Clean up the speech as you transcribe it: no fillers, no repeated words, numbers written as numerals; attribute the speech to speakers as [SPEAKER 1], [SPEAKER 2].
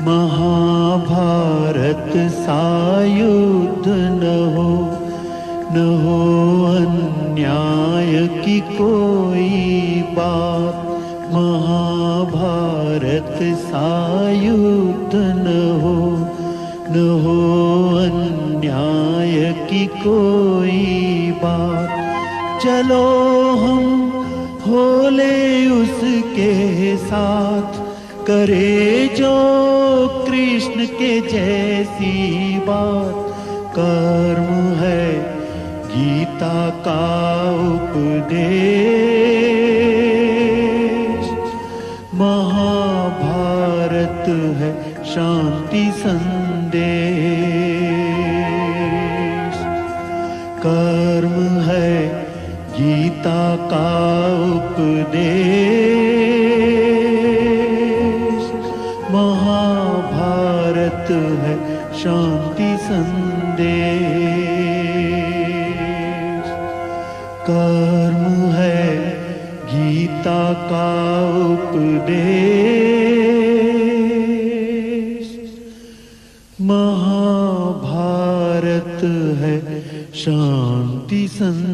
[SPEAKER 1] महाभारत सा युद्ध न हो अन्याय की कोई बात। महाभारत सा युद्ध न हो अन्याय की कोई बात। चलो हम होले उसके साथ, करे जो कृष्ण के जैसी बात। कर्म है गीता का उपदेश, महाभारत है शांति संदेश। कर्म है गीता का उपदेश, महाभारत है शांति संदेश। कर्म है गीता का उपदेश, महाभारत है शांति संदेश।